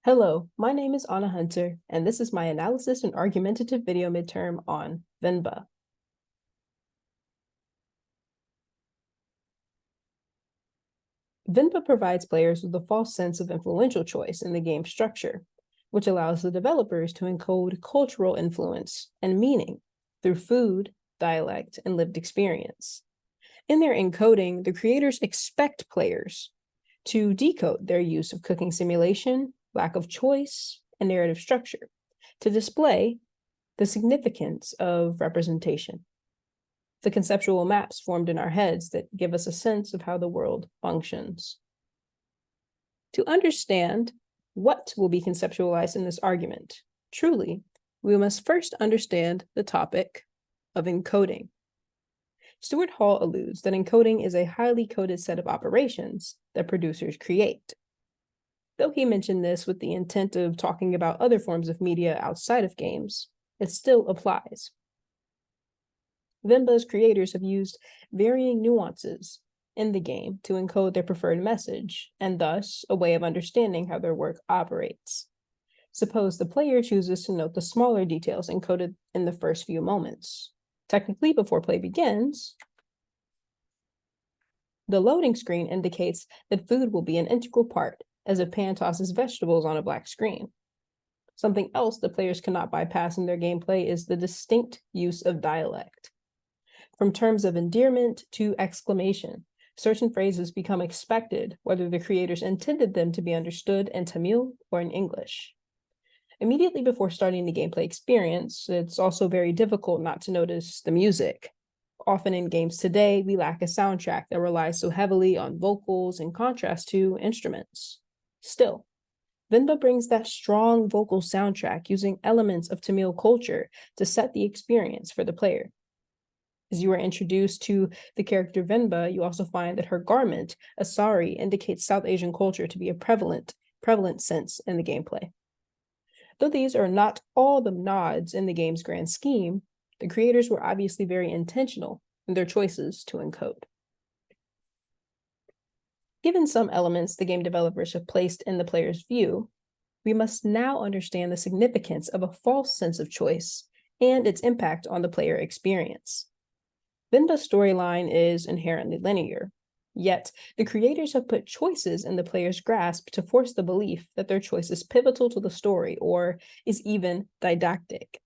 Hello, my name is Anna Hunter, and this is my analysis and argumentative video midterm on Venba. Venba provides players with a false sense of influential choice in the game's structure, which allows the developers to encode cultural influence and meaning through food, dialect, and lived experience. In their encoding, the creators expect players to decode their use of cooking simulation, lack of choice, and narrative structure to display the significance of representation, the conceptual maps formed in our heads that give us a sense of how the world functions. To understand what will be conceptualized in this argument, truly, we must first understand the topic of encoding. Stuart Hall alludes that encoding is a highly coded set of operations that producers create. Though he mentioned this with the intent of talking about other forms of media outside of games, it still applies. Venba's creators have used varying nuances in the game to encode their preferred message, and thus a way of understanding how their work operates. Suppose the player chooses to note the smaller details encoded in the first few moments. Technically, before play begins, the loading screen indicates that food will be an integral part, as if pan tosses vegetables on a black screen. Something else the players cannot bypass in their gameplay is the distinct use of dialect. From terms of endearment to exclamation, certain phrases become expected whether the creators intended them to be understood in Tamil or in English. Immediately before starting the gameplay experience, it's also very difficult not to notice the music. Often in games today, we lack a soundtrack that relies so heavily on vocals in contrast to instruments. Still, Venba brings that strong vocal soundtrack using elements of Tamil culture to set the experience for the player. As you are introduced to the character Venba, you also find that her garment, a sari, indicates South Asian culture to be a prevalent sense in the gameplay. Though these are not all the nods in the game's grand scheme, the creators were obviously very intentional in their choices to encode. Given some elements the game developers have placed in the player's view, we must now understand the significance of a false sense of choice and its impact on the player experience. Venba's storyline is inherently linear, yet the creators have put choices in the player's grasp to force the belief that their choice is pivotal to the story or is even didactic.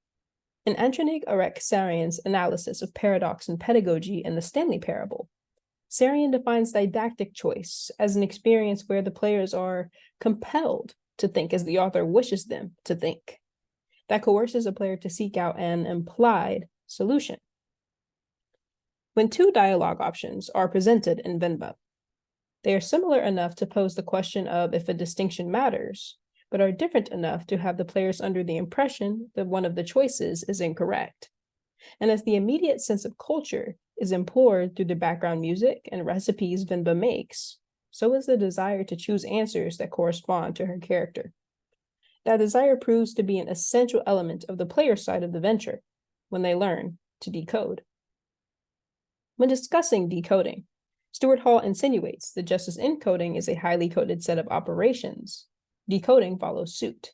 In Antranik Arek Sarian's analysis of paradox and pedagogy in the Stanley Parable, Sarian defines didactic choice as an experience where the players are compelled to think as the author wishes them to think. That coerces a player to seek out an implied solution. When two dialogue options are presented in Venba, they are similar enough to pose the question of if a distinction matters, but are different enough to have the players under the impression that one of the choices is incorrect. And as the immediate sense of culture is implored through the background music and recipes Venba makes, so is the desire to choose answers that correspond to her character. That desire proves to be an essential element of the player side of the venture when they learn to decode. When discussing decoding, Stuart Hall insinuates that just as encoding is a highly coded set of operations, decoding follows suit,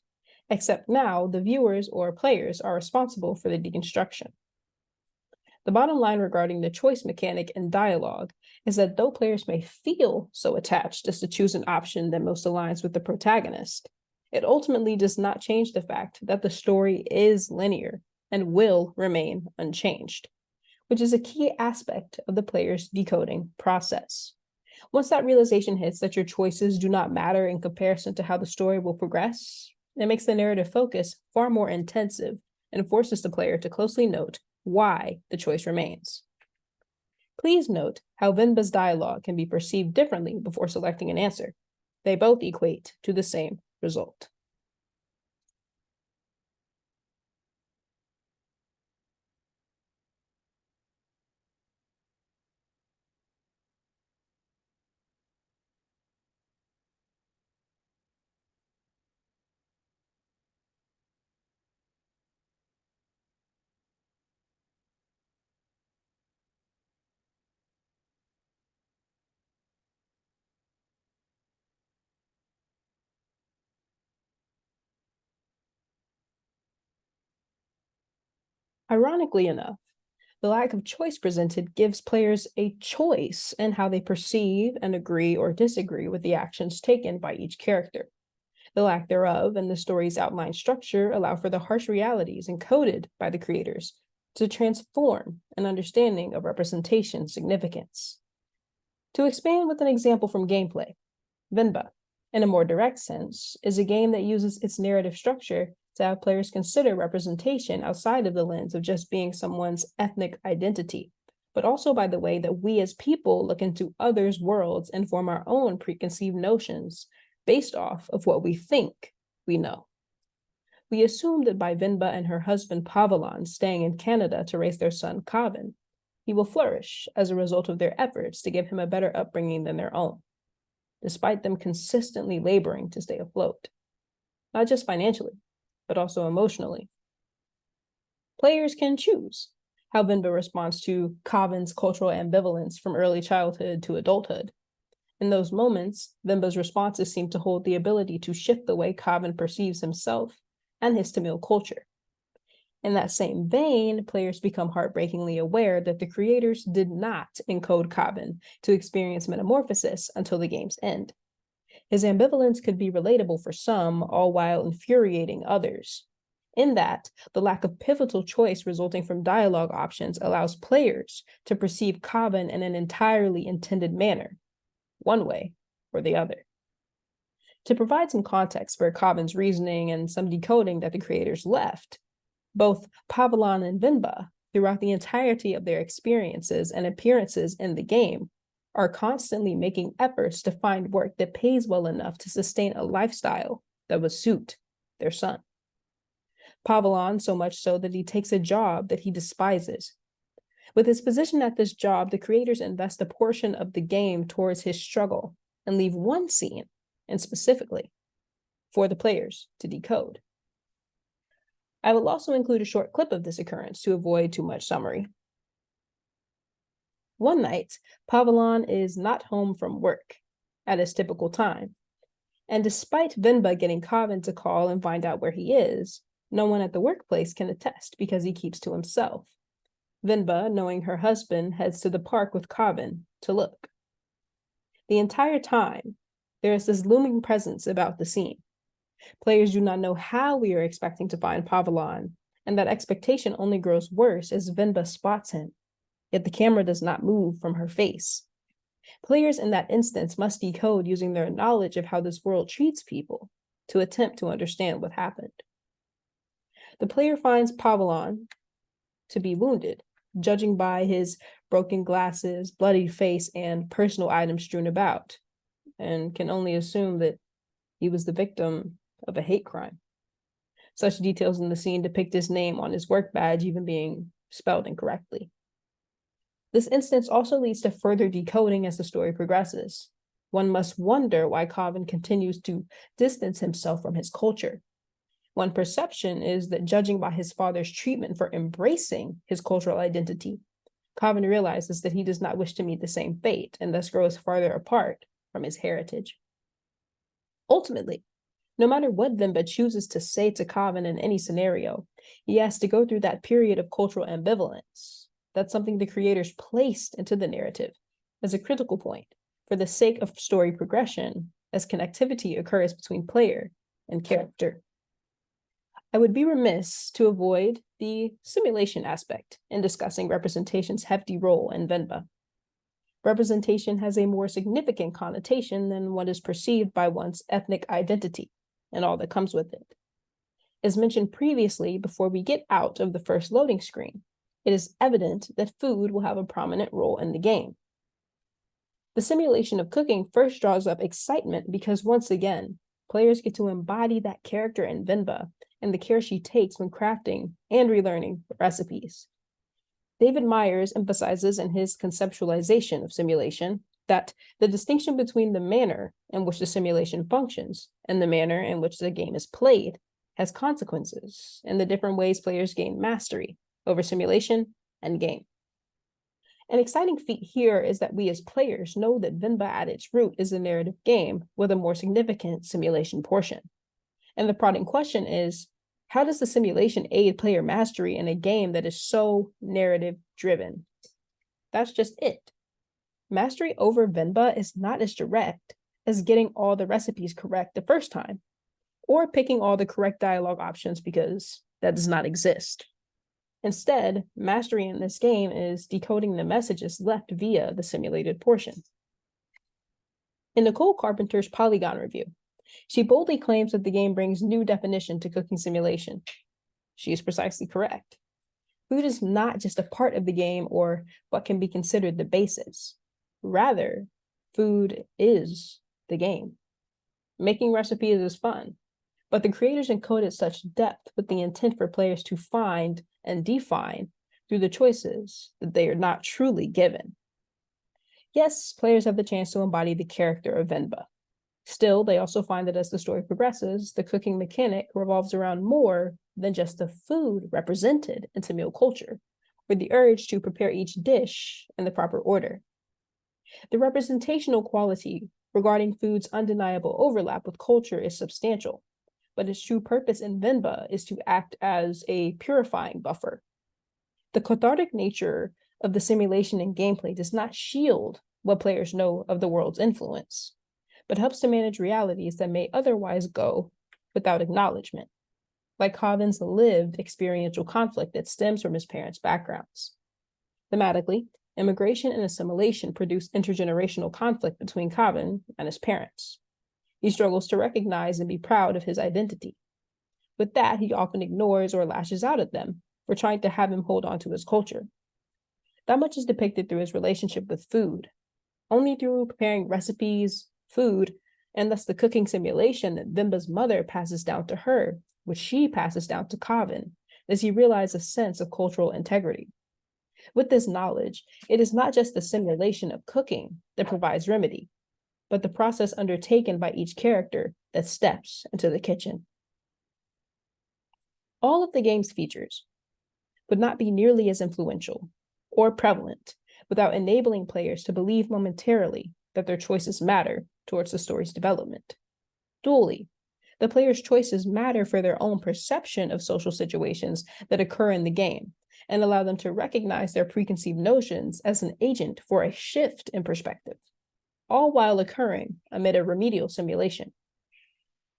except now the viewers or players are responsible for the deconstruction. The bottom line regarding the choice mechanic in dialogue is that though players may feel so attached as to choose an option that most aligns with the protagonist, it ultimately does not change the fact that the story is linear and will remain unchanged, which is a key aspect of the player's decoding process. Once that realization hits that your choices do not matter in comparison to how the story will progress, it makes the narrative focus far more intensive and forces the player to closely note why the choice remains. Please note how Venba's dialogue can be perceived differently before selecting an answer. They both equate to the same result. Ironically enough, the lack of choice presented gives players a choice in how they perceive and agree or disagree with the actions taken by each character. The lack thereof and the story's outline structure allow for the harsh realities encoded by the creators to transform an understanding of representation significance. To expand with an example from gameplay, Venba, in a more direct sense, is a game that uses its narrative structure to have players consider representation outside of the lens of just being someone's ethnic identity, but also by the way that we as people look into others' worlds and form our own preconceived notions based off of what we think we know. We assume that by Venba and her husband Pavelan staying in Canada to raise their son Kavin, he will flourish as a result of their efforts to give him a better upbringing than their own, despite them consistently laboring to stay afloat, not just financially, but also emotionally. Players can choose how Venba responds to Kavin's cultural ambivalence from early childhood to adulthood. In those moments, Venba's responses seem to hold the ability to shift the way Kavin perceives himself and his Tamil culture. In that same vein, players become heartbreakingly aware that the creators did not encode Kavin to experience metamorphosis until the game's end. His ambivalence could be relatable for some, all while infuriating others. In that, the lack of pivotal choice resulting from dialogue options allows players to perceive Kavin in an entirely intended manner, one way or the other. To provide some context for Kavin's reasoning and some decoding that the creators left, both Pavelan and Venba, throughout the entirety of their experiences and appearances in the game, are constantly making efforts to find work that pays well enough to sustain a lifestyle that would suit their son. Pavelan so much so that he takes a job that he despises. With his position at this job, the creators invest a portion of the game towards his struggle and leave one scene, and specifically, for the players to decode. I will also include a short clip of this occurrence to avoid too much summary. One night, Pavelan is not home from work at his typical time, and despite Venba getting Kavin to call and find out where he is, no one at the workplace can attest because he keeps to himself. Venba, knowing her husband, heads to the park with Kavin to look. The entire time, there is this looming presence about the scene. Players do not know how we are expecting to find Pavelan, and that expectation only grows worse as Venba spots him, yet the camera does not move from her face. Players in that instance must decode using their knowledge of how this world treats people to attempt to understand what happened. The player finds Pavelan to be wounded, judging by his broken glasses, bloody face, and personal items strewn about, and can only assume that he was the victim of a hate crime. Such details in the scene depict his name on his work badge even being spelled incorrectly. This instance also leads to further decoding as the story progresses. One must wonder why Kavin continues to distance himself from his culture. One perception is that judging by his father's treatment for embracing his cultural identity, Kavin realizes that he does not wish to meet the same fate and thus grows farther apart from his heritage. Ultimately, no matter what Venba chooses to say to Kavin in any scenario, he has to go through that period of cultural ambivalence. That's something the creators placed into the narrative as a critical point for the sake of story progression as connectivity occurs between player and character. I would be remiss to avoid the simulation aspect in discussing representation's hefty role in Venba. Representation has a more significant connotation than what is perceived by one's ethnic identity and all that comes with it. As mentioned previously, before we get out of the first loading screen, it is evident that food will have a prominent role in the game. The simulation of cooking first draws up excitement because once again, players get to embody that character in Venba and the care she takes when crafting and relearning recipes. David Myers emphasizes in his conceptualization of simulation that the distinction between the manner in which the simulation functions and the manner in which the game is played has consequences in the different ways players gain mastery over simulation and game. An exciting feat here is that we as players know that Venba at its root is a narrative game with a more significant simulation portion. And the prodding question is, How does the simulation aid player mastery in a game that is so narrative-driven? That's just it. Mastery over Venba is not as direct as getting all the recipes correct the first time, or picking all the correct dialogue options because that does not exist. Instead, mastery in this game is decoding the messages left via the simulated portion. In Nicole Carpenter's Polygon review, she boldly claims that the game brings new definition to cooking simulation. She is precisely correct. Food is not just a part of the game or what can be considered the basis. Rather, food is the game. Making recipes is fun, but the creators encoded such depth with the intent for players to find and define through the choices that they are not truly given. Yes, players have the chance to embody the character of Venba. Still, they also find that as the story progresses, the cooking mechanic revolves around more than just the food represented in Tamil culture, or the urge to prepare each dish in the proper order. The representational quality regarding food's undeniable overlap with culture is substantial, but its true purpose in Venba is to act as a purifying buffer. The cathartic nature of the simulation and gameplay does not shield what players know of the world's influence, but helps to manage realities that may otherwise go without acknowledgement, like Covin's lived experiential conflict that stems from his parents' backgrounds. Thematically, immigration and assimilation produce intergenerational conflict between Covin and his parents. He struggles to recognize and be proud of his identity. With that, he often ignores or lashes out at them for trying to have him hold on to his culture. That much is depicted through his relationship with food. Only through preparing recipes, food, and thus the cooking simulation that Venba's mother passes down to her, which she passes down to Covin, does he realize a sense of cultural integrity. With this knowledge, it is not just the simulation of cooking that provides remedy, but the process undertaken by each character that steps into the kitchen. All of the game's features would not be nearly as influential or prevalent without enabling players to believe momentarily that their choices matter towards the story's development. Dually, the player's choices matter for their own perception of social situations that occur in the game and allow them to recognize their preconceived notions as an agent for a shift in perspective, all while occurring amid a remedial simulation.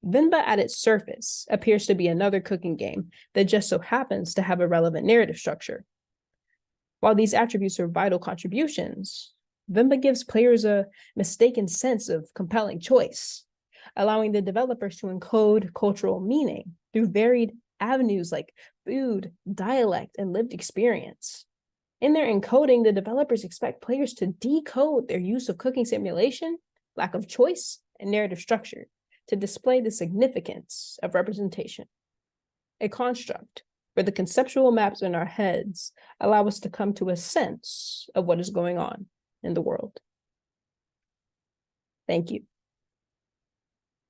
Venba at its surface appears to be another cooking game that just so happens to have a relevant narrative structure. While these attributes are vital contributions, Venba gives players a mistaken sense of compelling choice, allowing the developers to encode cultural meaning through varied avenues like food, dialect, and lived experience. In their encoding, the developers expect players to decode their use of cooking simulation, lack of choice, and narrative structure to display the significance of representation, a construct where the conceptual maps in our heads allow us to come to a sense of what is going on in the world. Thank you.